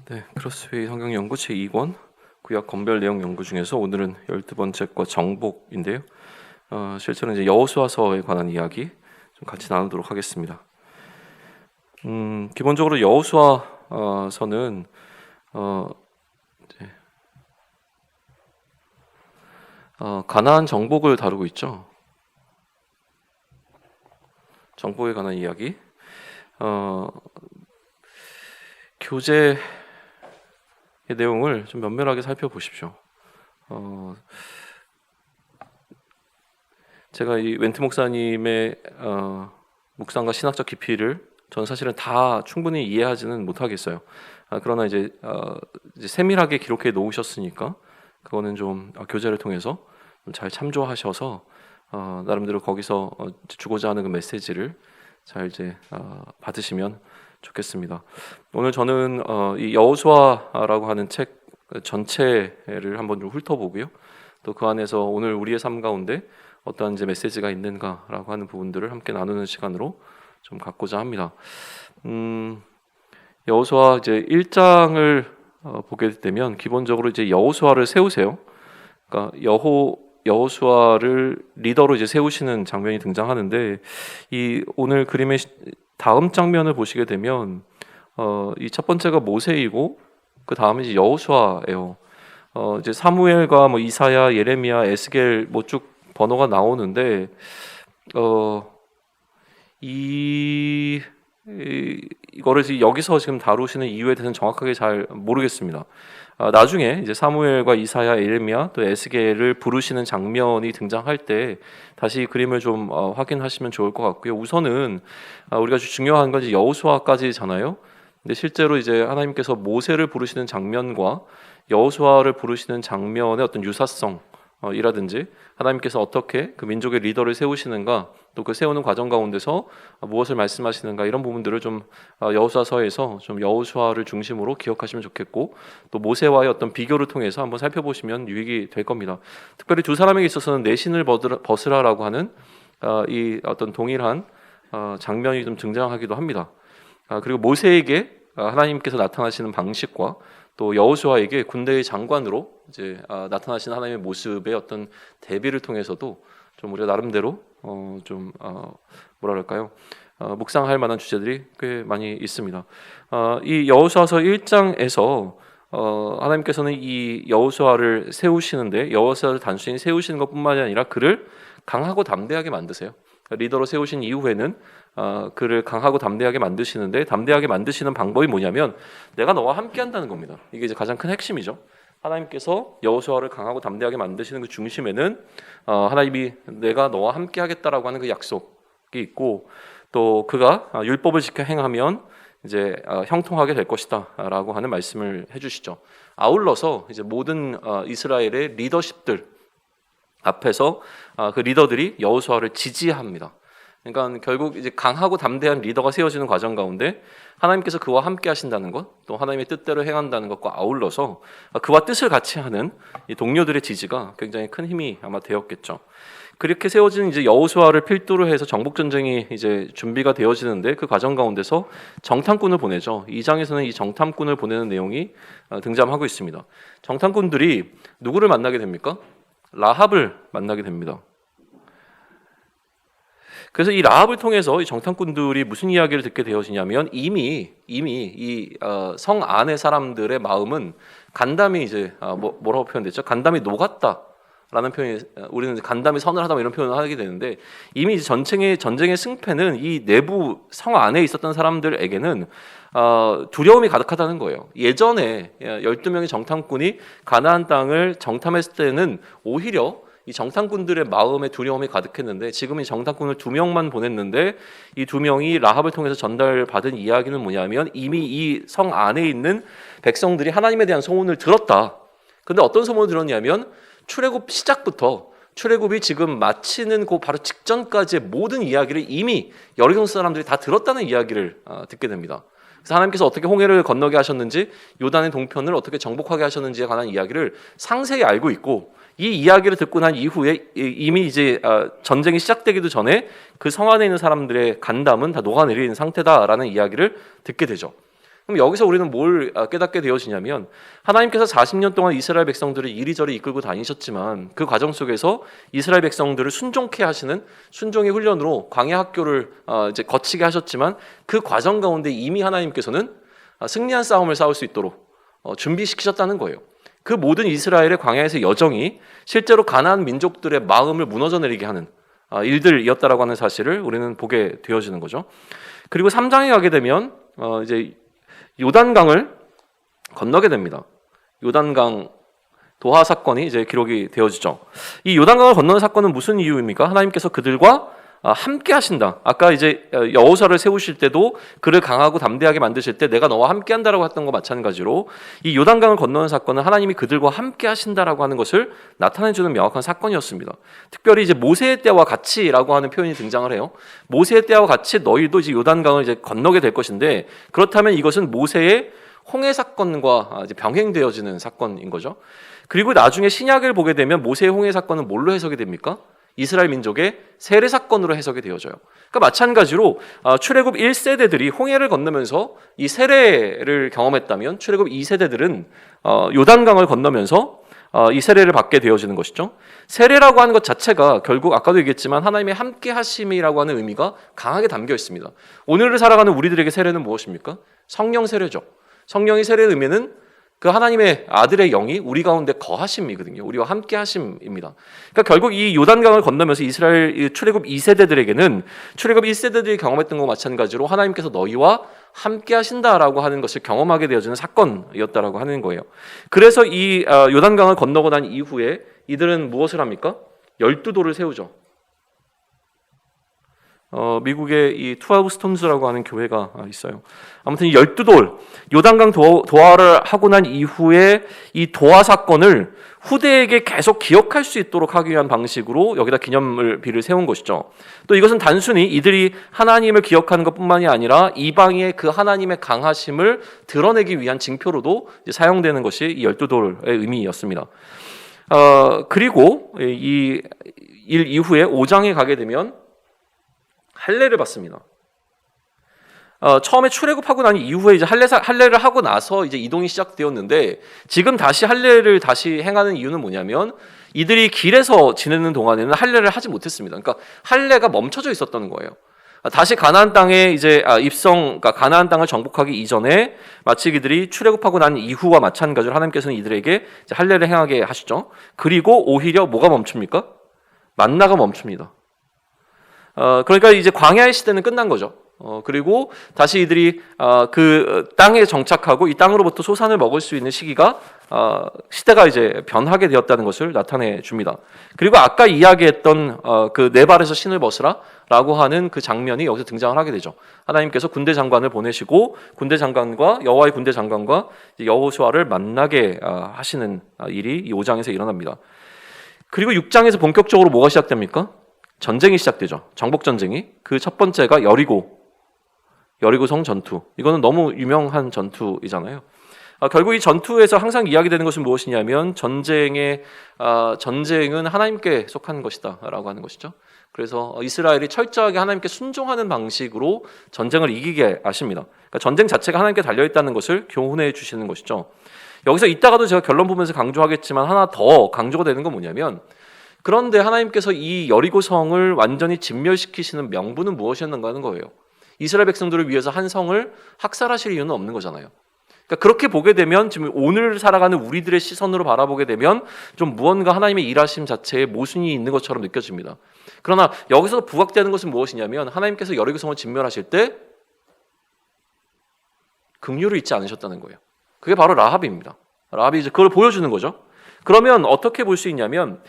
네, 크로스웨이 성경 연구 제2권 구약 건별 내용 연구 중에서 오늘은 12번째 거 정복인데요. 실제로 이제 여호수아서에 관한 이야기 좀 같이 나누도록 하겠습니다. 기본적으로 여호수아서는 가나안 정복을 다루고 있죠. 정복에 관한 이야기. 교재의 내용을 좀 면밀하게 살펴보십시오. 제가 이 웬트 목사님의 묵상과 신학적 깊이를 저는 사실은 다 충분히 이해하지는 못하겠어요. 그러나 이제 세밀하게 기록해 놓으셨으니까 그거는 좀 교재를 통해서 좀 잘 참조하셔서 나름대로 거기서 주고자 하는 그 메시지를 잘 이제 받으시면 좋겠습니다. 오늘 저는 이 여호수아라고 하는 책 전체를 한번 좀 훑어보고요. 또 그 안에서 오늘 우리의 삶 가운데 어떠한 이제 메시지가 있는가라고 하는 부분들을 함께 나누는 시간으로 좀 갖고자 합니다. 여호수아 이제 1장을 보게 되면 기본적으로 이제 여호수아를 세우세요. 그러니까 여호수아를 리더로 이제 세우시는 장면이 등장하는데 이 오늘 그림의 다음 장면을 보시게 되면 이 첫 번째가 모세이고 그 다음에 이제 여호수아예요. 이제 사무엘과 뭐 이사야, 예레미야, 에스겔 뭐 쭉 번호가 나오는데 이거를 여기서 지금 다루시는 이유에 대해서는 정확하게 잘 모르겠습니다. 나중에 이제 사무엘과 이사야, 예레미야 또 에스겔을 부르시는 장면이 등장할 때 다시 그림을 좀 확인하시면 좋을 것 같고요. 우선은 우리가 중요한 건 이제 여호수아까지잖아요. 근데 실제로 이제 하나님께서 모세를 부르시는 장면과 여호수아를 부르시는 장면의 어떤 유사성 이라든지 하나님께서 어떻게 그 민족의 리더를 세우시는가 또 그 세우는 과정 가운데서 무엇을 말씀하시는가 이런 부분들을 좀 여호수아서에서 좀 여호수아를 중심으로 기억하시면 좋겠고 또 모세와의 어떤 비교를 통해서 한번 살펴보시면 유익이 될 겁니다. 특별히 두 사람에게 있어서는 내 신을 벗으라라고 하는 이 어떤 동일한 장면이 좀 등장하기도 합니다. 그리고 모세에게 하나님께서 나타나시는 방식과 또 여호수아에게 군대의 장관으로 이제 나타나신 하나님의 모습의 어떤 대비를 통해서도 좀 우리가 나름대로 뭐랄까요? 묵상할 만한 주제들이 꽤 많이 있습니다. 이 여호수아서 1장에서 하나님께서는 이 여호수아를 세우시는데 여호수아를 단순히 세우시는 것뿐만이 아니라 그를 강하고 담대하게 만드세요. 리더로 세우신 이후에는 그를 강하고 담대하게 만드시는데 담대하게 만드시는 방법이 뭐냐면 내가 너와 함께 한다는 겁니다. 이게 이제 가장 큰 핵심이죠. 하나님께서 여호수아를 강하고 담대하게 만드시는 그 중심에는 하나님이 내가 너와 함께 하겠다라고 하는 그 약속이 있고 또 그가 율법을 지켜 행하면 이제 형통하게 될 것이다라고 하는 말씀을 해주시죠. 아울러서 이제 모든 이스라엘의 리더십들 앞에서 그 리더들이 여호수아를 지지합니다. 그러니까 결국 이제 강하고 담대한 리더가 세워지는 과정 가운데 하나님께서 그와 함께 하신다는 것, 또 하나님의 뜻대로 행한다는 것과 아울러서 그와 뜻을 같이 하는 이 동료들의 지지가 굉장히 큰 힘이 아마 되었겠죠. 그렇게 세워지는 이제 여호수아를 필두로 해서 정복 전쟁이 이제 준비가 되어지는데 그 과정 가운데서 정탐꾼을 보내죠. 2장에서는 이 정탐꾼을 보내는 내용이 등장하고 있습니다. 정탐꾼들이 누구를 만나게 됩니까? 라합을 만나게 됩니다. 그래서 이 라합을 통해서 이 정탐꾼들이 무슨 이야기를 듣게 되어지냐면 이미 이 성 안의 사람들의 마음은 간담이 이제 뭐라고 표현됐죠? 간담이 녹았다라는 표현이 우리는 간담이 서늘하다 이런 표현을 하게 되는데 이미 이제 전쟁의 승패는 이 내부 성 안에 있었던 사람들에게는 두려움이 가득하다는 거예요. 예전에 12명의 정탐꾼이 가나안 땅을 정탐했을 때는 오히려 이 정탐꾼들의 마음에 두려움이 가득했는데 지금 이 정탐꾼을 2명만 보냈는데 이 2명이 라합을 통해서 전달받은 이야기는 뭐냐면 이미 이 성 안에 있는 백성들이 하나님에 대한 소문을 들었다. 근데 어떤 소문을 들었냐면 출애굽 시작부터 출애굽이 지금 마치는 그 바로 직전까지의 모든 이야기를 이미 여리고 사람들이 다 들었다는 이야기를 듣게 됩니다. 그래서 하나님께서 어떻게 홍해를 건너게 하셨는지 요단의 동편을 어떻게 정복하게 하셨는지에 관한 이야기를 상세히 알고 있고 이 이야기를 듣고 난 이후에 이미 이제 전쟁이 시작되기도 전에 그 성 안에 있는 사람들의 간담은 다 녹아내리는 상태다라는 이야기를 듣게 되죠. 그럼 여기서 우리는 뭘 깨닫게 되어지냐면 하나님께서 40년 동안 이스라엘 백성들을 이리저리 이끌고 다니셨지만 그 과정 속에서 이스라엘 백성들을 순종케 하시는 순종의 훈련으로 광야 학교를 이제 거치게 하셨지만 그 과정 가운데 이미 하나님께서는 승리한 싸움을 싸울 수 있도록 준비시키셨다는 거예요. 그 모든 이스라엘의 광야에서의 여정이 실제로 가나안 민족들의 마음을 무너져 내리게 하는 일들이었다라고 하는 사실을 우리는 보게 되어지는 거죠. 그리고 3장에 가게 되면 이제 요단강을 건너게 됩니다. 요단강 도하 사건이 이제 기록이 되어지죠. 이 요단강을 건너는 사건은 무슨 이유입니까? 하나님께서 그들과 함께 하신다. 아까 이제 여호수아를 세우실 때도 그를 강하고 담대하게 만드실 때 내가 너와 함께 한다라고 했던 것 마찬가지로 이 요단강을 건너는 사건은 하나님이 그들과 함께 하신다라고 하는 것을 나타내주는 명확한 사건이었습니다. 특별히 이제 모세의 때와 같이라고 하는 표현이 등장을 해요. 모세의 때와 같이 너희도 이제 요단강을 이제 건너게 될 것인데 그렇다면 이것은 모세의 홍해 사건과 이제 병행되어지는 사건인 거죠. 그리고 나중에 신약을 보게 되면 모세의 홍해 사건은 뭘로 해석이 됩니까? 이스라엘 민족의 세례 사건으로 해석이 되어져요. 그러니까 마찬가지로 출애굽 1세대들이 홍해를 건너면서 이 세례를 경험했다면 출애굽 2세대들은 요단강을 건너면서 이 세례를 받게 되어지는 것이죠. 세례라고 하는 것 자체가 결국 아까도 얘기했지만 하나님의 함께 하심이라고 하는 의미가 강하게 담겨 있습니다. 오늘을 살아가는 우리들에게 세례는 무엇입니까? 성령 세례죠. 성령의 세례의 의미는 그 하나님의 아들의 영이 우리 가운데 거하심이거든요. 우리와 함께 하심입니다. 그러니까 결국 이 요단강을 건너면서 이스라엘 출애굽 2세대들에게는 출애굽 1세대들이 경험했던 것과 마찬가지로 하나님께서 너희와 함께 하신다라고 하는 것을 경험하게 되어지는 사건이었다라고 하는 거예요. 그래서 이 요단강을 건너고 난 이후에 이들은 무엇을 합니까? 12돌을 세우죠. 미국의 이 투아우 스톤즈라고 하는 교회가 있어요. 아무튼 이 12돌 요단강 도하를 하고 난 이후에 이 도하 사건을 후대에게 계속 기억할 수 있도록 하기 위한 방식으로 여기다 기념비를 세운 것이죠. 또 이것은 단순히 이들이 하나님을 기억하는 것뿐만이 아니라 이방의 그 하나님의 강하심을 드러내기 위한 징표로도 사용되는 것이 이 12돌의 의미였습니다. 그리고 이 일 이후에 5장에 가게 되면 할례를 받습니다. 처음에 출애굽하고 난 이후에 이제 할례를 하고 나서 이제 이동이 시작되었는데 지금 다시 할례를 다시 행하는 이유는 뭐냐면 이들이 길에서 지내는 동안에는 할례를 하지 못했습니다. 그러니까 할례가 멈춰져 있었던 거예요. 다시 가나안 땅에 이제 그러니까 가나안 땅을 정복하기 이전에 마치 이들이 출애굽하고 난 이후와 마찬가지로 하나님께서는 이들에게 이제 할례를 행하게 하시죠. 그리고 오히려 뭐가 멈춥니까? 만나가 멈춥니다. 그러니까 이제 광야의 시대는 끝난 거죠. 그리고 다시 이들이 그 땅에 정착하고 이 땅으로부터 소산을 먹을 수 있는 시대가 이제 변하게 되었다는 것을 나타내 줍니다. 그리고 아까 이야기했던 그 네 발에서 신을 벗으라라고 하는 그 장면이 여기서 등장을 하게 되죠. 하나님께서 군대 장관을 보내시고 군대 장관과 여호와의 군대 장관과 여호수아를 만나게 하시는 일이 이 5장에서 일어납니다. 그리고 6장에서 본격적으로 뭐가 시작됩니까? 전쟁이 시작되죠. 정복 전쟁이. 그 첫 번째가 여리고성 전투. 이거는 너무 유명한 전투이잖아요. 결국 이 전투에서 항상 이야기되는 것은 무엇이냐면 전쟁은 하나님께 속한 것이다라고 하는 것이죠. 그래서 이스라엘이 철저하게 하나님께 순종하는 방식으로 전쟁을 이기게 하십니다. 그러니까 전쟁 자체가 하나님께 달려있다는 것을 교훈해 주시는 것이죠. 여기서 이따가도 제가 결론 보면서 강조하겠지만 하나 더 강조가 되는 건 뭐냐면 그런데 하나님께서 이 여리고성을 완전히 진멸시키시는 명분은 무엇이었는가 하는 거예요. 이스라엘 백성들을 위해서 한 성을 학살하실 이유는 없는 거잖아요. 그러니까 그렇게 보게 되면 지금 오늘 살아가는 우리들의 시선으로 바라보게 되면 좀 무언가 하나님의 일하심 자체에 모순이 있는 것처럼 느껴집니다. 그러나 여기서 부각되는 것은 무엇이냐면 하나님께서 여리고성을 진멸하실 때 긍휼을 잊지 않으셨다는 거예요. 그게 바로 라합입니다. 라합이 이제 그걸 보여주는 거죠. 그러면 어떻게 볼 수 있냐면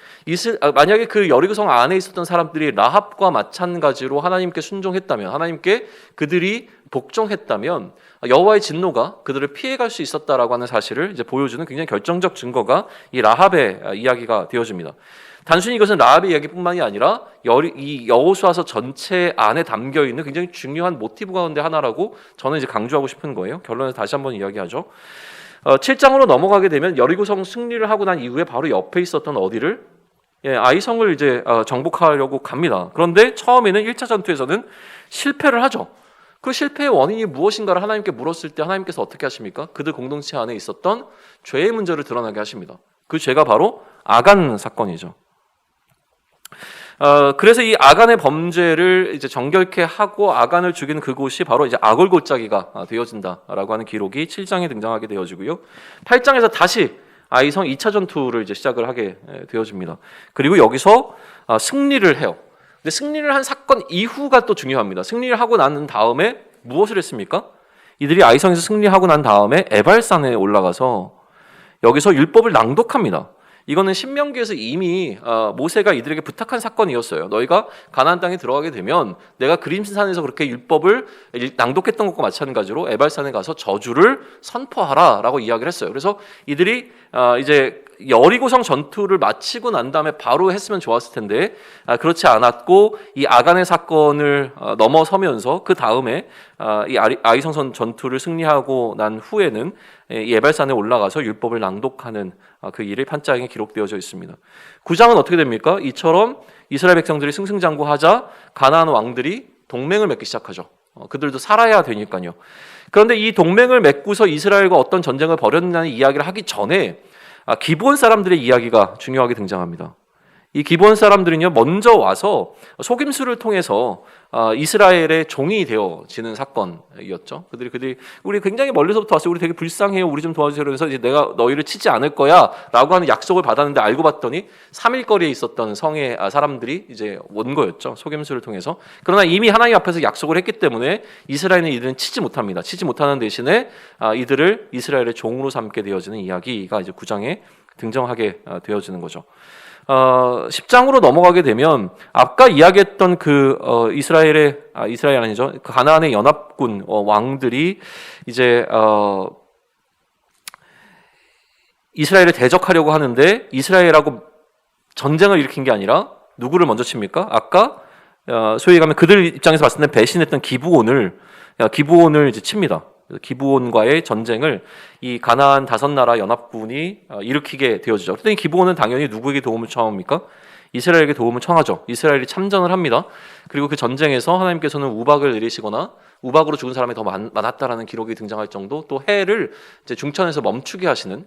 만약에 그 여리고성 안에 있었던 사람들이 라합과 마찬가지로 하나님께 순종했다면 하나님께 그들이 복종했다면 여호와의 진노가 그들을 피해갈 수 있었다라고 하는 사실을 이제 보여주는 굉장히 결정적 증거가 이 라합의 이야기가 되어집니다. 단순히 이것은 라합의 이야기뿐만이 아니라 이 여호수아서 전체 안에 담겨 있는 굉장히 중요한 모티브 가운데 하나라고 저는 이제 강조하고 싶은 거예요. 결론에서 다시 한번 이야기하죠. 7장으로 넘어가게 되면 여리고성 승리를 하고 난 이후에 바로 옆에 있었던 어디를 아이성을 이제 정복하려고 갑니다. 그런데 처음에는 1차 전투에서는 실패를 하죠. 그 실패의 원인이 무엇인가를 하나님께 물었을 때 하나님께서 어떻게 하십니까? 그들 공동체 안에 있었던 죄의 문제를 드러나게 하십니다. 그 죄가 바로 아간 사건이죠. 그래서 이 아간의 범죄를 이제 정결케 하고 아간을 죽인 그곳이 바로 이제 아골골짜기가 되어진다라고 하는 기록이 7장에 등장하게 되어지고요. 8장에서 다시 아이성 2차 전투를 이제 시작을 하게 되어집니다. 그리고 여기서 승리를 해요. 근데 승리를 한 사건 이후가 또 중요합니다. 승리를 하고 난 다음에 무엇을 했습니까? 이들이 아이성에서 승리하고 난 다음에 에발산에 올라가서 여기서 율법을 낭독합니다. 이거는 신명기에서 이미 모세가 이들에게 부탁한 사건이었어요. 너희가 가나안 땅에 들어가게 되면 내가 그림산에서 그렇게 율법을 낭독했던 것과 마찬가지로 에발산에 가서 저주를 선포하라라고 이야기를 했어요. 그래서 이들이 이제 여리고성 전투를 마치고 난 다음에 바로 했으면 좋았을 텐데 그렇지 않았고 이 아간의 사건을 넘어서면서 그 다음에 이 아이성선 전투를 승리하고 난 후에는 이 에발산에 올라가서 율법을 낭독하는 그 일이 판장에 기록되어져 있습니다. 9장은 어떻게 됩니까? 이처럼 이스라엘 백성들이 승승장구하자 가나안 왕들이 동맹을 맺기 시작하죠. 그들도 살아야 되니까요. 그런데 이 동맹을 맺고서 이스라엘과 어떤 전쟁을 벌였냐는 이야기를 하기 전에 기브온 사람들의 이야기가 중요하게 등장합니다. 이 기브온 사람들은요 먼저 와서 속임수를 통해서 이스라엘의 종이 되어지는 사건이었죠. 그들이 우리 굉장히 멀리서부터 왔어요. 우리 되게 불쌍해요. 우리 좀 도와주세요. 그래서 이제 내가 너희를 치지 않을 거야라고 하는 약속을 받았는데 알고 봤더니 3일 거리에 있었던 성의 사람들이 이제 온 거였죠. 속임수를 통해서. 그러나 이미 하나님 앞에서 약속을 했기 때문에 이스라엘은 이들은 치지 못합니다. 치지 못하는 대신에 이들을 이스라엘의 종으로 삼게 되어지는 이야기가 이제 9장에 등장하게 되어지는 거죠. 10장으로 넘어가게 되면 아까 이야기했던 이스라엘 아니죠. 그 가나안의 연합군 왕들이 이제 이스라엘을 대적하려고 하는데 이스라엘하고 전쟁을 일으킨 게 아니라 누구를 먼저 칩니까? 아까 소위 얘기하면 그들 입장에서 봤을 때 배신했던 기브온을 이제 칩니다. 기브온과의 전쟁을 이 가나안 5나라 연합군이 일으키게 되어지죠. 그랬더니 기브온은 당연히 누구에게 도움을 청합니까? 이스라엘에게 도움을 청하죠. 이스라엘이 참전을 합니다. 그리고 그 전쟁에서 하나님께서는 우박을 내리시거나 우박으로 죽은 사람이 더 많았다라는 기록이 등장할 정도, 또 해를 이제 중천에서 멈추게 하시는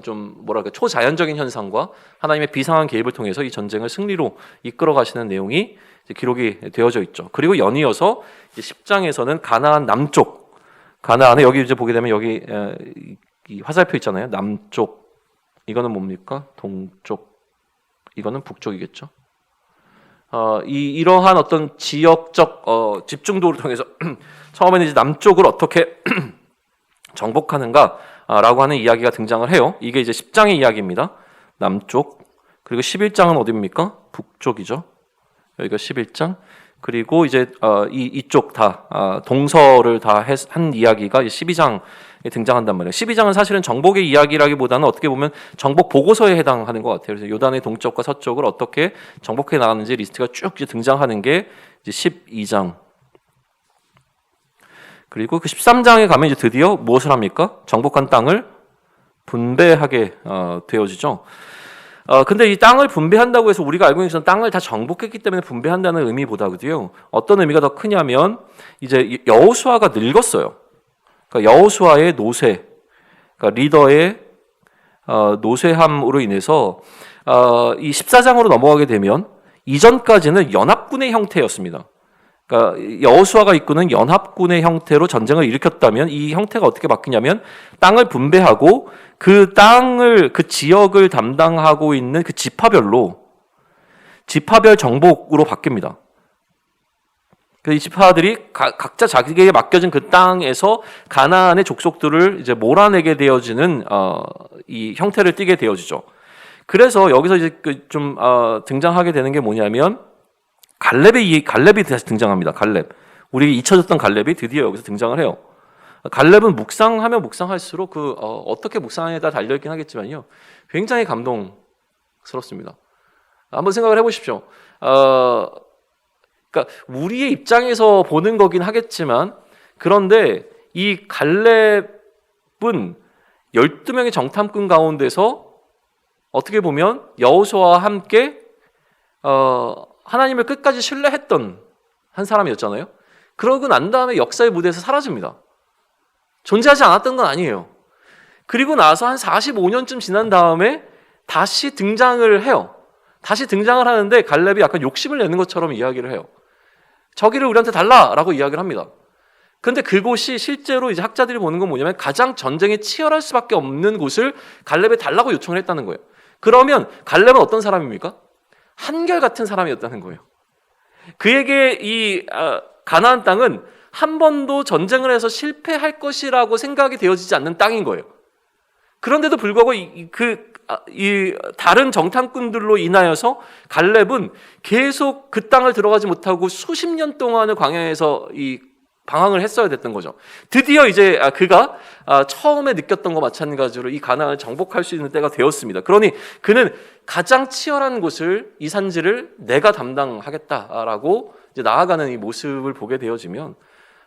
좀 뭐랄까 초자연적인 현상과 하나님의 비상한 개입을 통해서 이 전쟁을 승리로 이끌어 가시는 내용이 이제 기록이 되어져 있죠. 그리고 연이어서 10장에서는 가나안 남쪽, 가나안에 여기 이제 보게 되면 여기 이 화살표 있잖아요. 남쪽, 이거는 뭡니까? 동쪽, 이거는 북쪽이겠죠. 이러한 어떤 지역적 집중도를 통해서 처음에는 이제 남쪽을 어떻게 정복하는가라고 하는 이야기가 등장을 해요. 이게 이제 10장의 이야기입니다. 남쪽. 그리고 11장은 어디입니까? 북쪽이죠. 여기가 11장. 그리고 이제 이쪽 다 동서를 다 한 이야기가 12장에 등장한단 말이에요. 12장은 사실은 정복의 이야기라기보다는 어떻게 보면 정복 보고서에 해당하는 것 같아요. 그래서 요단의 동쪽과 서쪽을 어떻게 정복해 나가는지 리스트가 쭉 등장하는 게 이제 12장. 그리고 그 13장에 가면 이제 드디어 무엇을 합니까? 정복한 땅을 분배하게 되어지죠. 근데 이 땅을 분배한다고 해서 우리가 알고 있는 것은 땅을 다 정복했기 때문에 분배한다는 의미보다도요. 어떤 의미가 더 크냐면 이제 여호수아가 늙었어요. 그러니까 여호수아의 노쇠, 그러니까 리더의 노쇠함으로 인해서 이 14장으로 넘어가게 되면 이전까지는 연합군의 형태였습니다. 그러니까 여호수아가 이끄는 연합군의 형태로 전쟁을 일으켰다면 이 형태가 어떻게 바뀌냐면 땅을 분배하고 그 지역을 담당하고 있는 그 지파별 정복으로 바뀝니다. 이 지파들이 각자 자기에게 맡겨진 그 땅에서 가나안의 족속들을 이제 몰아내게 되어지는 이 형태를 띠게 되어지죠. 그래서 여기서 이제 좀 등장하게 되는 게 뭐냐면 갈렙이 다시 등장합니다. 갈렙. 우리에게 잊혀졌던 갈렙이 드디어 여기서 등장을 해요. 갈렙은 묵상하면 묵상할수록 어떻게 묵상에 따라 달려있긴 하겠지만요. 굉장히 감동스럽습니다. 한번 생각을 해보십시오. 그러니까 우리의 입장에서 보는 거긴 하겠지만 그런데 이 갈렙은 12명의 정탐꾼 가운데서 어떻게 보면 여호수아와 함께 하나님을 끝까지 신뢰했던 한 사람이었잖아요. 그러고 난 다음에 역사의 무대에서 사라집니다. 존재하지 않았던 건 아니에요. 그리고 나서 한 45년쯤 지난 다음에 다시 등장을 해요. 다시 등장을 하는데 갈렙이 약간 욕심을 내는 것처럼 이야기를 해요. 저기를 우리한테 달라라고 이야기를 합니다. 그런데 그곳이 실제로 이제 학자들이 보는 건 뭐냐면 가장 전쟁이 치열할 수밖에 없는 곳을 갈렙에 달라고 요청을 했다는 거예요. 그러면 갈렙은 어떤 사람입니까? 한결같은 사람이었다는 거예요. 그에게 이 가나안 땅은 한 번도 전쟁을 해서 실패할 것이라고 생각이 되어지지 않는 땅인 거예요. 그런데도 불구하고 이 다른 정탐꾼들로 인하여서 갈렙은 계속 그 땅을 들어가지 못하고 수십 년 동안을 광야에서 이 방황을 했어야 됐던 거죠. 드디어 이제 그가 처음에 느꼈던 것과 마찬가지로 이 가나안을 정복할 수 있는 때가 되었습니다. 그러니 그는 가장 치열한 곳을, 이 산지를 내가 담당하겠다라고 이제 나아가는 이 모습을 보게 되어지면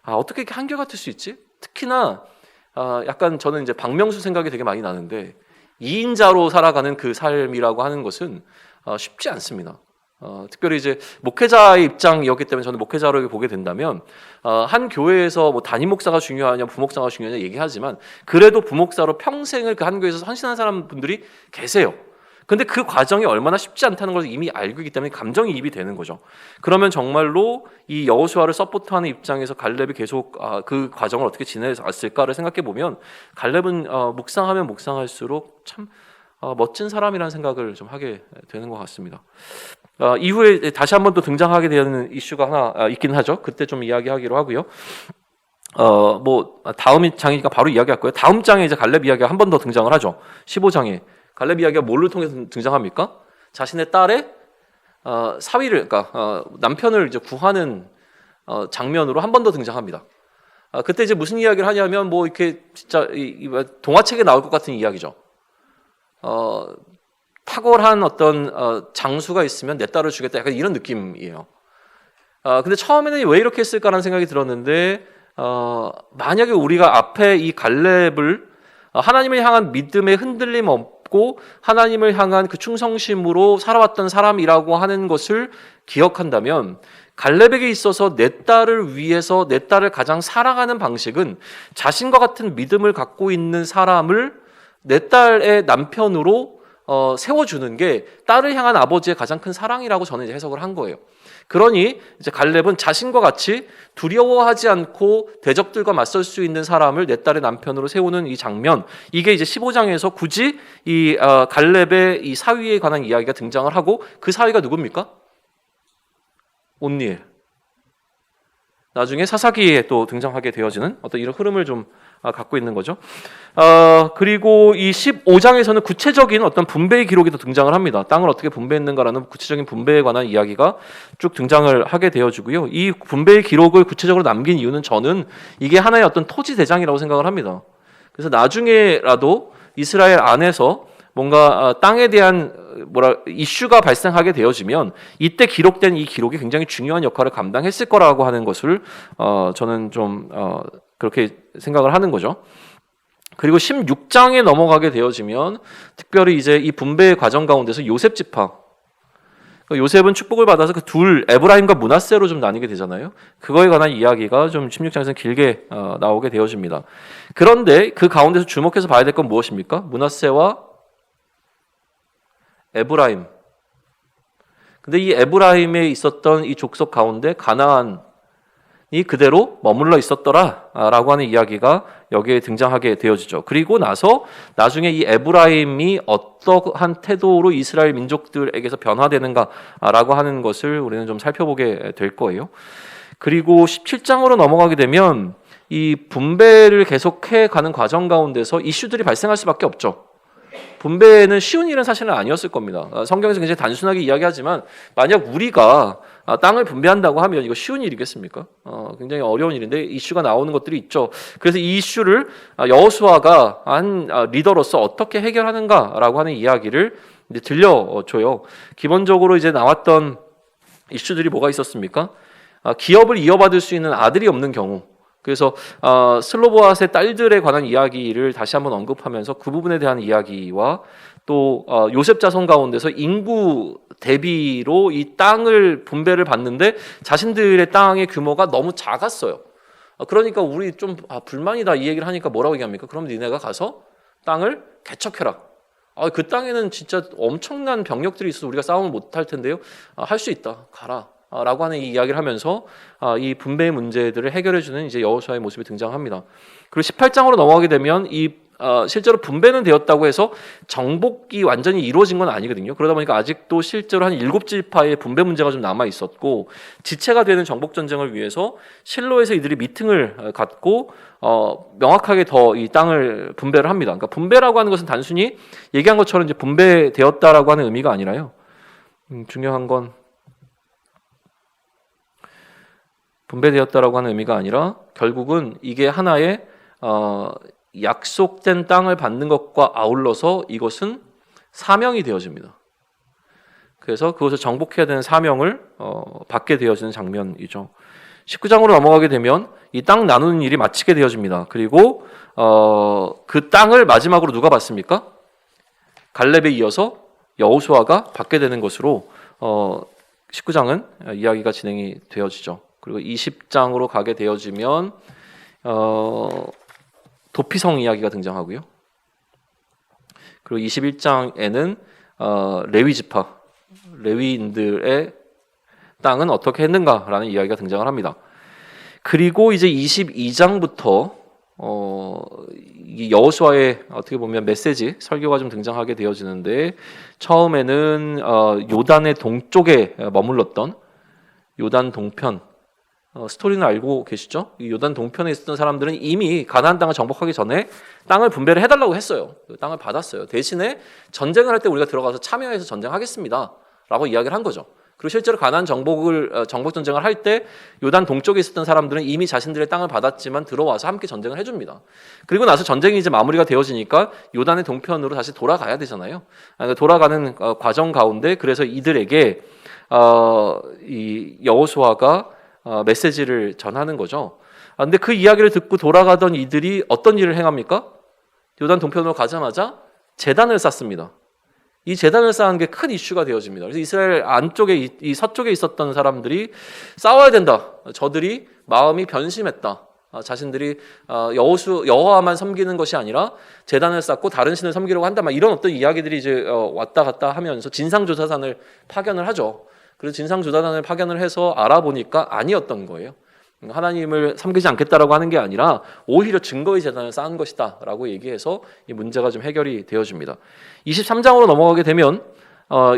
어떻게 이렇게 한결같을 수 있지? 특히나 약간 저는 이제 박명수 생각이 되게 많이 나는데 2인자로 살아가는 그 삶이라고 하는 것은 쉽지 않습니다. 특별히 이제 목회자의 입장이었기 때문에 저는 목회자로 보게 된다면 한 교회에서 뭐 담임 목사가 중요하냐 부목사가 중요하냐 얘기하지만 그래도 부목사로 평생을 그 한 교회에서 헌신한 사람 분들이 계세요. 근데 그 과정이 얼마나 쉽지 않다는 것을 이미 알고 있기 때문에 감정이입이 되는 거죠. 그러면 정말로 이 여호수아를 서포트하는 입장에서 갈렙이 계속 그 과정을 어떻게 지내왔을까를 생각해 보면 갈렙은 묵상하면 묵상할수록 참 멋진 사람이라는 생각을 좀 하게 되는 것 같습니다. 이후에 다시 한번 또 등장하게 되는 이슈가 하나 있긴 하죠. 그때 좀 이야기하기로 하고요. 뭐 다음 장이니까 바로 이야기할 거예요. 다음 장에 이제 갈렙 이야기가 한 번 더 등장을 하죠. 15장에 갈렙 이야기가 뭘로 통해서 등장합니까? 자신의 딸의 사위를, 그러니까 남편을 이제 구하는 장면으로 한 번 더 등장합니다. 그때 이제 무슨 이야기를 하냐면 뭐 이렇게 진짜 동화책에 나올 것 같은 이야기죠. 탁월한 어떤 장수가 있으면 내 딸을 주겠다, 약간 이런 느낌이에요. 근데 처음에는 왜 이렇게 했을까라는 생각이 들었는데 만약에 우리가 앞에 이 갈렙을 하나님을 향한 믿음의 흔들림 없고 하나님을 향한 그 충성심으로 살아왔던 사람이라고 하는 것을 기억한다면 갈렙에게 있어서 내 딸을 위해서 내 딸을 가장 사랑하는 방식은 자신과 같은 믿음을 갖고 있는 사람을 내 딸의 남편으로 세워주는 게 딸을 향한 아버지의 가장 큰 사랑이라고 저는 이제 해석을 한 거예요. 그러니 이제 갈렙은 자신과 같이 두려워하지 않고 대적들과 맞설 수 있는 사람을 내 딸의 남편으로 세우는 이 장면, 이게 이제 15장에서 굳이 이 갈렙의 이 사위에 관한 이야기가 등장을 하고, 그 사위가 누굽니까? 온니엘. 나중에 사사기에 또 등장하게 되어지는 어떤 이런 흐름을 좀 갖고 있는 거죠. 그리고 이 15장에서는 구체적인 어떤 분배의 기록이 또 등장을 합니다. 땅을 어떻게 분배했는가라는 구체적인 분배에 관한 이야기가 쭉 등장을 하게 되어지고요. 이 분배의 기록을 구체적으로 남긴 이유는 저는 이게 하나의 어떤 토지 대장이라고 생각을 합니다. 그래서 나중에라도 이스라엘 안에서 뭔가 땅에 대한 이슈가 발생하게 되어지면 이때 기록된 이 기록이 굉장히 중요한 역할을 감당했을 거라고 하는 것을 저는 좀 그렇게 생각을 하는 거죠. 그리고 16장에 넘어가게 되어지면 특별히 이제 이 분배의 과정 가운데서 요셉 지파, 요셉은 축복을 받아서 그 둘 에브라임과 므낫세로 좀 나뉘게 되잖아요. 그거에 관한 이야기가 좀 16장에서 길게 나오게 되어집니다. 그런데 그 가운데서 주목해서 봐야 될 건 무엇입니까? 므낫세와 에브라임. 근데 이 에브라임에 있었던 이 족속 가운데 가나안이 그대로 머물러 있었더라라고 하는 이야기가 여기에 등장하게 되어지죠. 그리고 나서 나중에 이 에브라임이 어떠한 태도로 이스라엘 민족들에게서 변화되는가라고 하는 것을 우리는 좀 살펴보게 될 거예요. 그리고 17장으로 넘어가게 되면 이 분배를 계속해 가는 과정 가운데서 이슈들이 발생할 수밖에 없죠. 분배는 쉬운 일은 사실은 아니었을 겁니다. 성경에서 굉장히 단순하게 이야기하지만 만약 우리가 땅을 분배한다고 하면 이거 쉬운 일이겠습니까? 굉장히 어려운 일인데 이슈가 나오는 것들이 있죠. 그래서 이 이슈를 여호수아가 한 리더로서 어떻게 해결하는가라고 하는 이야기를 이제 들려줘요. 기본적으로 이제 나왔던 이슈들이 뭐가 있었습니까? 기업을 이어받을 수 있는 아들이 없는 경우. 그래서 슬로보앗의 딸들에 관한 이야기를 다시 한번 언급하면서 그 부분에 대한 이야기와 또 요셉 자손 가운데서 인구 대비로 이 땅을 분배를 받는데 자신들의 땅의 규모가 너무 작았어요. 그러니까 우리 좀 불만이다 이 얘기를 하니까 뭐라고 얘기합니까? 그럼 니네가 가서 땅을 개척해라. 그 땅에는 진짜 엄청난 병력들이 있어서 우리가 싸움을 못할 텐데요. 할 수 있다. 가라. 라고 하는 이 이야기를 하면서 이 분배의 문제들을 해결해주는 이제 여호수아의 모습이 등장합니다. 그리고 18장으로 넘어가게 되면 실제로 분배는 되었다고 해서 정복이 완전히 이루어진 건 아니거든요. 그러다 보니까 아직도 실제로 한 7지파의 분배 문제가 좀 남아 있었고, 지체가 되는 정복 전쟁을 위해서 실로에서 이들이 미팅을 갖고 명확하게 더 이 땅을 분배를 합니다. 그러니까 분배라고 하는 것은 단순히 얘기한 것처럼 이제 분배되었다라고 하는 의미가 아니라요. 중요한 건 분배되었다라고 하는 의미가 아니라 결국은 이게 하나의 약속된 땅을 받는 것과 아울러서 이것은 사명이 되어집니다. 그래서 그것을 정복해야 되는 사명을 받게 되어지는 장면이죠. 19장으로 넘어가게 되면 이 땅 나누는 일이 마치게 되어집니다. 그리고 그 땅을 마지막으로 누가 받습니까? 갈렙에 이어서 여호수아가 받게 되는 것으로 19장은 이야기가 진행이 되어지죠. 그리고 20장으로 가게 되어지면 도피성 이야기가 등장하고요. 그리고 21장에는 레위지파, 레위인들의 땅은 어떻게 했는가라는 이야기가 등장을 합니다. 그리고 이제 22장부터 이 여호수아의 어떻게 보면 메시지, 설교가 좀 등장하게 되어지는데, 처음에는 요단의 동쪽에 머물렀던 요단 동편, 스토리는 알고 계시죠? 이 요단 동편에 있었던 사람들은 이미 가나안 땅을 정복하기 전에 땅을 분배를 해달라고 했어요. 그 땅을 받았어요. 대신에 전쟁을 할 때 우리가 들어가서 참여해서 전쟁하겠습니다 라고 이야기를 한 거죠. 그리고 실제로 가나안 정복 전쟁을 할 때 요단 동쪽에 있었던 사람들은 이미 자신들의 땅을 받았지만 들어와서 함께 전쟁을 해줍니다. 그리고 나서 전쟁이 이제 마무리가 되어지니까 요단의 동편으로 다시 돌아가야 되잖아요. 돌아가는 과정 가운데 그래서 이들에게 이 여호수아가 메시지를 전하는 거죠. 근데 그 이야기를 듣고 돌아가던 이들이 어떤 일을 행합니까? 요단 동편으로 가자마자 제단을 쌓습니다. 이 제단을 쌓은 게 큰 이슈가 되어집니다. 그래서 이스라엘 안쪽에 이 서쪽에 있었던 사람들이 싸워야 된다. 저들이 마음이 변심했다. 자신들이 여호와만 섬기는 것이 아니라 제단을 쌓고 다른 신을 섬기려고 한다. 막 이런 어떤 이야기들이 이제 왔다 갔다 하면서 진상조사단을 파견을 하죠. 그래서 진상조사단을 파견을 해서 알아보니까 아니었던 거예요. 하나님을 섬기지 않겠다라고 하는 게 아니라 오히려 증거의 제단을 쌓은 것이다 라고 얘기해서 이 문제가 좀 해결이 되어집니다. 23장으로 넘어가게 되면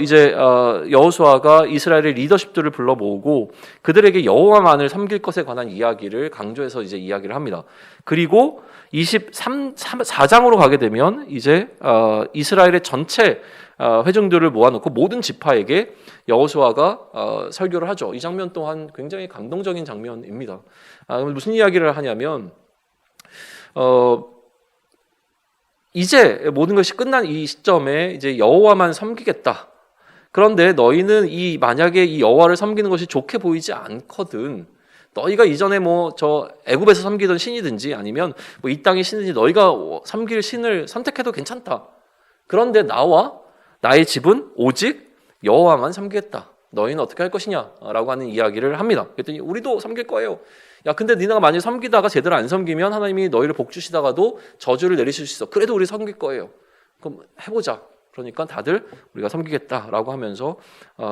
이제 여호수아가 이스라엘의 리더십들을 불러 모으고 그들에게 여호와만을 섬길 것에 관한 이야기를 강조해서 이제 이야기를 합니다. 그리고 24장으로 가게 되면 이제 이스라엘의 전체 회중들을 모아놓고 모든 지파에게 여호수아가 설교를 하죠. 이 장면 또한 굉장히 감동적인 장면입니다. 무슨 이야기를 하냐면 이제 모든 것이 끝난 이 시점에 이제 여호와만 섬기겠다. 그런데 너희는 만약에 이 여호와를 섬기는 것이 좋게 보이지 않거든. 너희가 이전에 저 애굽에서 섬기던 신이든지 아니면 이 땅의 신이든지 너희가 섬길 신을 선택해도 괜찮다. 그런데 나의 집은 오직 여호와만 섬기겠다. 너희는 어떻게 할 것이냐라고 하는 이야기를 합니다. 그랬더니 우리도 섬길 거예요. 야, 근데 니네가 만약 섬기다가 제대로 안 섬기면 하나님이 너희를 복 주시다가도 저주를 내리실 수 있어. 그래도 우리 섬길 거예요. 그럼 해보자. 그러니까 다들 우리가 섬기겠다라고 하면서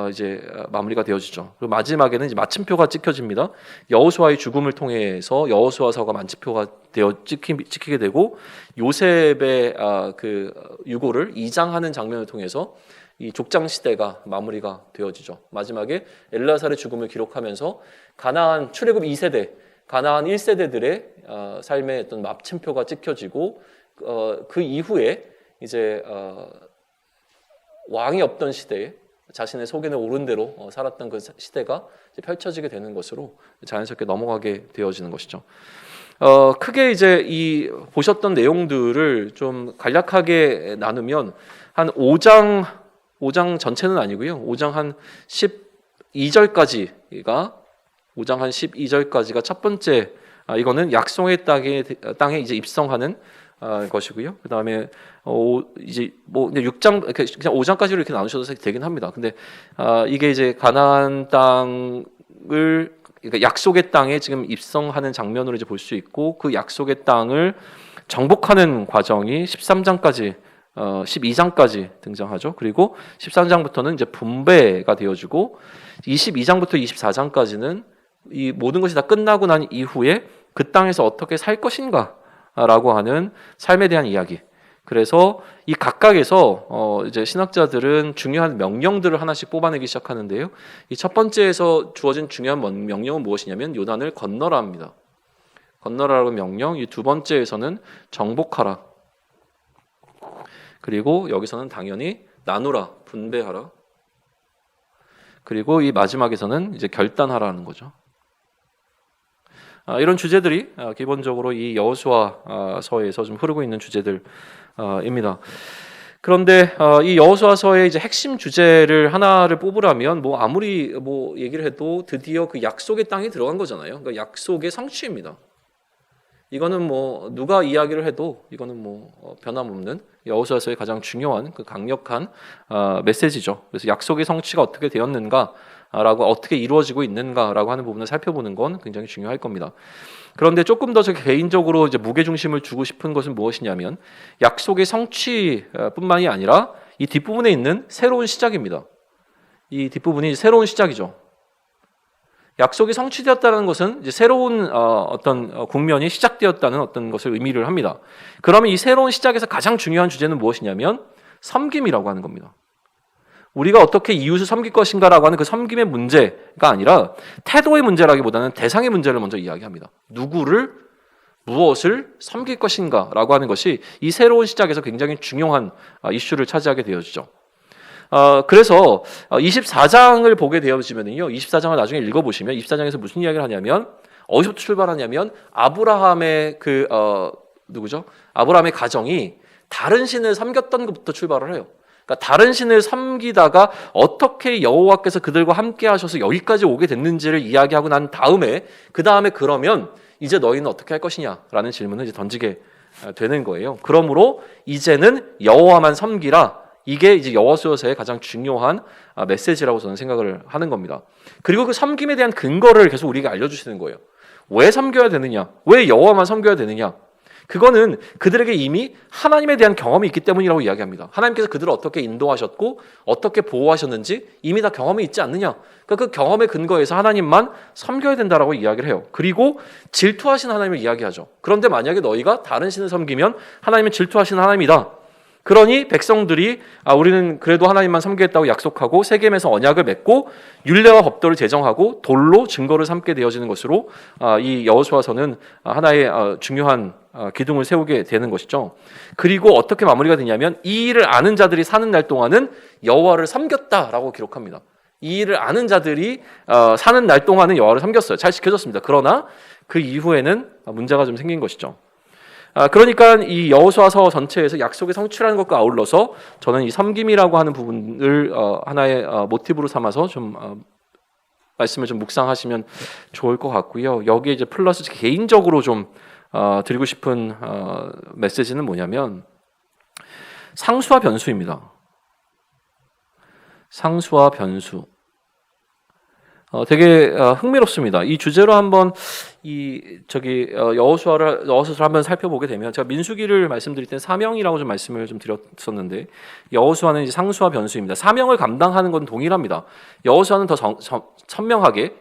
이제 마무리가 되어지죠. 그리고 마지막에는 이제 마침표가 찍혀집니다. 여호수아의 죽음을 통해서 여호수아서가 마침표가 찍히게 되고 요셉의 그 유고를 이장하는 장면을 통해서 이 족장 시대가 마무리가 되어지죠. 마지막에 엘르아살의 죽음을 기록하면서 가나안 출애굽 2세대, 가나안 1세대들의 삶의 어떤 마침표가 찍혀지고 그 이후에 이제 왕이 없던 시대에 자신의 속에는 옳은 대로 살았던 그 시대가 이제 펼쳐지게 되는 것으로 자연스럽게 넘어가게 되어지는 것이죠. 크게 이제 보셨던 내용들을 좀 간략하게 나누면 한 5장 전체는 아니고요. 5장 한 12절까지가 첫 번째 이거는 약속의 땅에 이제 입성하는 것이고요. 그 다음에 이제 뭐 6장 그냥 5장까지로 이렇게 나누셔도 되긴 합니다. 근데 이게 이제 가나안 땅을 그러니까 약속의 땅에 지금 입성하는 장면으로 이제 볼 수 있고 그 약속의 땅을 정복하는 과정이 13장까지 12장까지 등장하죠. 그리고 13장부터는 이제 분배가 되어지고 22장부터 24장까지는 이 모든 것이 다 끝나고 난 이후에 그 땅에서 어떻게 살 것인가라고 하는 삶에 대한 이야기. 그래서 이 각각에서 이제 신학자들은 중요한 명령들을 하나씩 뽑아내기 시작하는데요. 이 첫 번째에서 주어진 중요한 명령은 무엇이냐면 요단을 건너라입니다. 건너라라는 명령. 이 두 번째에서는 정복하라. 그리고 여기서는 당연히 나누라, 분배하라. 그리고 이 마지막에서는 이제 결단하라는 거죠. 이런 주제들이 기본적으로 이 여호수아서에서 좀 흐르고 있는 주제들입니다. 그런데 이 여호수아서의 이제 핵심 주제를 하나를 뽑으라면 뭐 아무리 뭐 얘기를 해도 드디어 그 약속의 땅에 들어간 거잖아요. 그러니까 약속의 성취입니다. 이거는 뭐 누가 이야기를 해도 이거는 뭐 변함없는 여호수아서의 가장 중요한 그 강력한 메시지죠. 그래서 약속의 성취가 어떻게 되었는가라고 어떻게 이루어지고 있는가라고 하는 부분을 살펴보는 건 굉장히 중요할 겁니다. 그런데 조금 더 저 개인적으로 이제 무게 중심을 주고 싶은 것은 무엇이냐면 약속의 성취뿐만이 아니라 이 뒷부분에 있는 새로운 시작입니다. 이 뒷부분이 새로운 시작이죠. 약속이 성취되었다는 것은 이제 새로운 어떤 국면이 시작되었다는 어떤 것을 의미를 합니다. 그러면 이 새로운 시작에서 가장 중요한 주제는 무엇이냐면 섬김이라고 하는 겁니다. 우리가 어떻게 이웃을 섬길 것인가라고 하는 그 섬김의 문제가 아니라 태도의 문제라기보다는 대상의 문제를 먼저 이야기합니다. 누구를 무엇을 섬길 것인가라고 하는 것이 이 새로운 시작에서 굉장히 중요한 이슈를 차지하게 되어지죠. 그래서 24장을 보게 되어지면요, 24장을 나중에 읽어보시면 24장에서 무슨 이야기를 하냐면 어디서부터 출발하냐면 아브라함의 누구죠? 아브라함의 가정이 다른 신을 섬겼던 것부터 출발을 해요. 그러니까 다른 신을 섬기다가 어떻게 여호와께서 그들과 함께 하셔서 여기까지 오게 됐는지를 이야기하고 난 다음에 그 다음에 그러면 이제 너희는 어떻게 할 것이냐라는 질문을 이제 던지게 되는 거예요. 그러므로 이제는 여호와만 섬기라. 이게 이제 여호수아서의 가장 중요한 메시지라고 저는 생각을 하는 겁니다. 그리고 그 섬김에 대한 근거를 계속 우리에게 알려주시는 거예요. 왜 섬겨야 되느냐? 왜 여호와만 섬겨야 되느냐? 그거는 그들에게 이미 하나님에 대한 경험이 있기 때문이라고 이야기합니다. 하나님께서 그들을 어떻게 인도하셨고 어떻게 보호하셨는지 이미 다 경험이 있지 않느냐? 그러니까 그 경험의 근거에서 하나님만 섬겨야 된다라고 이야기를 해요. 그리고 질투하시는 하나님을 이야기하죠. 그런데 만약에 너희가 다른 신을 섬기면 하나님은 질투하시는 하나님이다. 그러니 백성들이 우리는 그래도 하나님만 섬기겠다고 약속하고 세겜에서 언약을 맺고 율례와 법도를 제정하고 돌로 증거를 삼게 되어지는 것으로 이 여호수아서는 하나의 중요한 기둥을 세우게 되는 것이죠. 그리고 어떻게 마무리가 되냐면 이 일을 아는 자들이 사는 날 동안은 여호와를 섬겼다라고 기록합니다. 이 일을 아는 자들이 사는 날 동안은 여호와를 섬겼어요. 잘 지켜졌습니다. 그러나 그 이후에는 문제가 좀 생긴 것이죠. 그러니까 이 여호수아서 전체에서 약속의 성취라는 것과 아울러서 저는 이 섬김이라고 하는 부분을 하나의 모티브로 삼아서 좀 말씀을 좀 묵상하시면 좋을 것 같고요. 여기에 이제 플러스 개인적으로 좀 드리고 싶은 메시지는 뭐냐면 상수와 변수입니다. 상수와 변수. 되게 흥미롭습니다. 이 주제로 한번 여호수아를 한번 살펴보게 되면 제가 민수기를 말씀드릴 때 사명이라고 좀 말씀을 좀 드렸었는데 여호수아는 이제 상수와 변수입니다. 사명을 감당하는 건 동일합니다. 여호수아서는 더 선명하게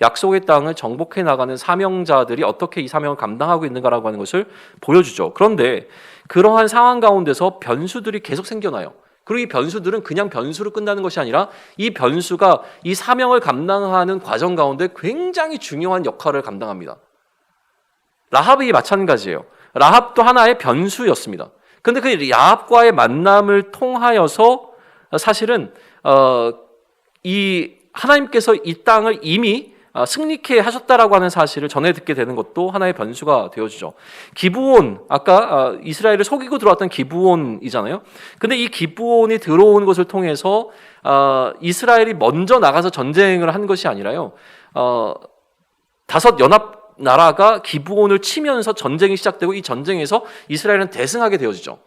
약속의 땅을 정복해 나가는 사명자들이 어떻게 이 사명을 감당하고 있는가라고 하는 것을 보여주죠. 그런데 그러한 상황 가운데서 변수들이 계속 생겨나요. 그리고 이 변수들은 그냥 변수로 끝나는 것이 아니라 이 변수가 이 사명을 감당하는 과정 가운데 굉장히 중요한 역할을 감당합니다. 라합이 마찬가지예요. 라합도 하나의 변수였습니다. 그런데 그 라합과의 만남을 통하여서 사실은 이 하나님께서 이 땅을 이미 승리케 하셨다라고 하는 사실을 전해 듣게 되는 것도 하나의 변수가 되어지죠. 기브온, 아까 이스라엘을 속이고 들어왔던 기브온이잖아요. 근데 이 기브온이 들어온 것을 통해서 이스라엘이 먼저 나가서 전쟁을 한 것이 아니라요. 5 연합 나라가 기브온을 치면서 전쟁이 시작되고 이 전쟁에서 이스라엘은 대승하게 되어지죠.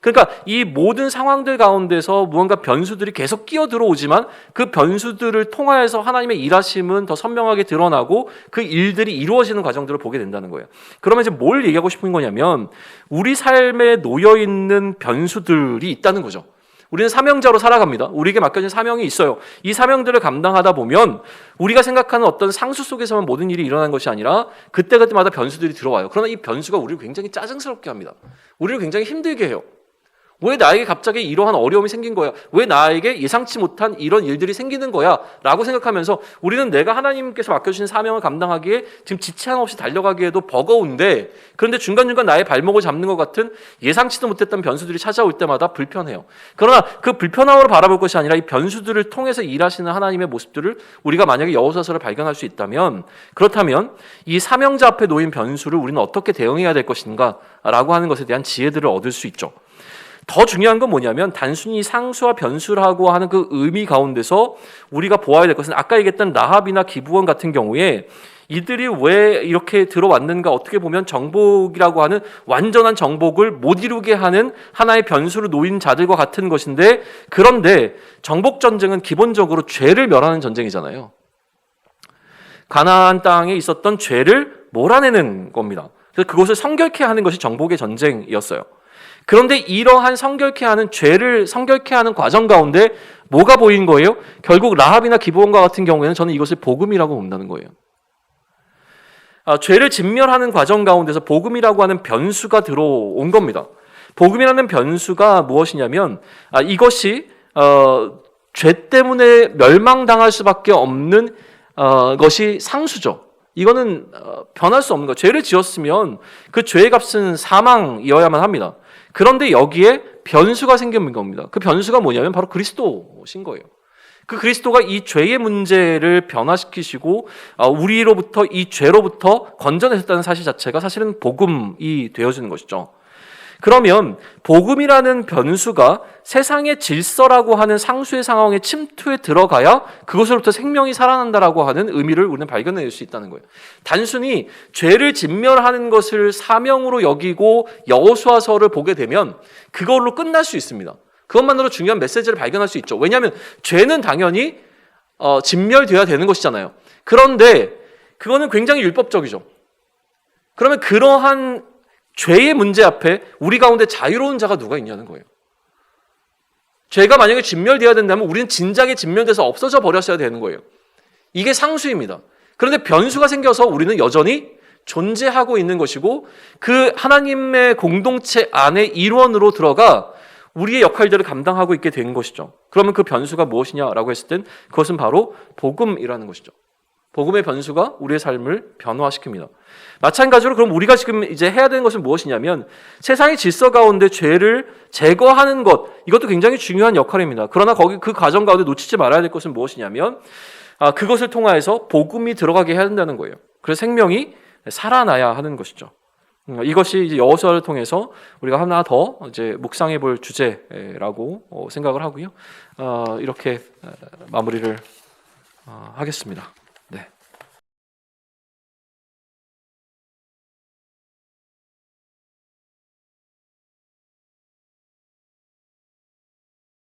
그러니까 이 모든 상황들 가운데서 무언가 변수들이 계속 끼어 들어오지만 그 변수들을 통하여서 하나님의 일하심은 더 선명하게 드러나고 그 일들이 이루어지는 과정들을 보게 된다는 거예요. 그러면 이제 뭘 얘기하고 싶은 거냐면 우리 삶에 놓여 있는 변수들이 있다는 거죠. 우리는 사명자로 살아갑니다. 우리에게 맡겨진 사명이 있어요. 이 사명들을 감당하다 보면 우리가 생각하는 어떤 상수 속에서만 모든 일이 일어나는 것이 아니라 그때그때마다 변수들이 들어와요. 그러나 이 변수가 우리를 굉장히 짜증스럽게 합니다. 우리를 굉장히 힘들게 해요. 왜 나에게 갑자기 이러한 어려움이 생긴 거야? 왜 나에게 예상치 못한 이런 일들이 생기는 거야? 라고 생각하면서 우리는 내가 하나님께서 맡겨주신 사명을 감당하기에 지금 지체함 없이 달려가기에도 버거운데, 그런데 중간중간 나의 발목을 잡는 것 같은 예상치도 못했던 변수들이 찾아올 때마다 불편해요. 그러나 그 불편함으로 바라볼 것이 아니라 이 변수들을 통해서 일하시는 하나님의 모습들을 우리가 만약에 여호수아서를 발견할 수 있다면, 그렇다면 이 사명자 앞에 놓인 변수를 우리는 어떻게 대응해야 될 것인가 라고 하는 것에 대한 지혜들을 얻을 수 있죠. 더 중요한 건 뭐냐면 단순히 상수와 변수라고 하는 그 의미 가운데서 우리가 보아야 될 것은 아까 얘기했던 라합이나 기브온 같은 경우에 이들이 왜 이렇게 들어왔는가, 어떻게 보면 정복이라고 하는 완전한 정복을 못 이루게 하는 하나의 변수로 놓인 자들과 같은 것인데, 그런데 정복 전쟁은 기본적으로 죄를 멸하는 전쟁이잖아요. 가나안 땅에 있었던 죄를 몰아내는 겁니다. 그래서 그것을 성결케 하는 것이 정복의 전쟁이었어요. 그런데 이러한 성결케 하는, 죄를 성결케 하는 과정 가운데 뭐가 보인 거예요? 결국 라합이나 기브온과 같은 경우에는 저는 이것을 복음이라고 본다는 거예요. 죄를 진멸하는 과정 가운데서 복음이라고 하는 변수가 들어온 겁니다. 복음이라는 변수가 무엇이냐면 이것이 죄 때문에 멸망당할 수밖에 없는 것이 상수죠. 이거는 변할 수 없는 거예요. 죄를 지었으면 그 죄의 값은 사망이어야만 합니다. 그런데 여기에 변수가 생긴 겁니다. 그 변수가 뭐냐면 바로 그리스도신 거예요. 그 그리스도가 이 죄의 문제를 변화시키시고 우리로부터 이 죄로부터 건져내셨다는 사실 자체가 사실은 복음이 되어지는 것이죠. 그러면 복음이라는 변수가 세상의 질서라고 하는 상수의 상황에 침투해 들어가야 그것으로부터 생명이 살아난다라고 하는 의미를 우리는 발견해낼 수 있다는 거예요. 단순히 죄를 진멸하는 것을 사명으로 여기고 여호수아서를 보게 되면 그걸로 끝날 수 있습니다. 그것만으로 중요한 메시지를 발견할 수 있죠. 왜냐하면 죄는 당연히 진멸되어야 되는 것이잖아요. 그런데 그거는 굉장히 율법적이죠. 그러면 그러한 죄의 문제 앞에 우리 가운데 자유로운 자가 누가 있냐는 거예요. 죄가 만약에 진멸되어야 된다면 우리는 진작에 진멸돼서 없어져 버렸어야 되는 거예요. 이게 상수입니다. 그런데 변수가 생겨서 우리는 여전히 존재하고 있는 것이고 그 하나님의 공동체 안에 일원으로 들어가 우리의 역할들을 감당하고 있게 된 것이죠. 그러면 그 변수가 무엇이냐라고 했을 땐 그것은 바로 복음이라는 것이죠. 복음의 변수가 우리의 삶을 변화시킵니다. 마찬가지로 그럼 우리가 지금 이제 해야 되는 것은 무엇이냐면 세상의 질서 가운데 죄를 제거하는 것, 이것도 굉장히 중요한 역할입니다. 그러나 거기 그 과정 가운데 놓치지 말아야 될 것은 무엇이냐면 그것을 통하여서 복음이 들어가게 해야 된다는 거예요. 그래서 생명이 살아나야 하는 것이죠. 이것이 이제 여호수아를 통해서 우리가 하나 더 이제 묵상해 볼 주제라고 생각을 하고요. 이렇게 마무리를 하겠습니다. 네.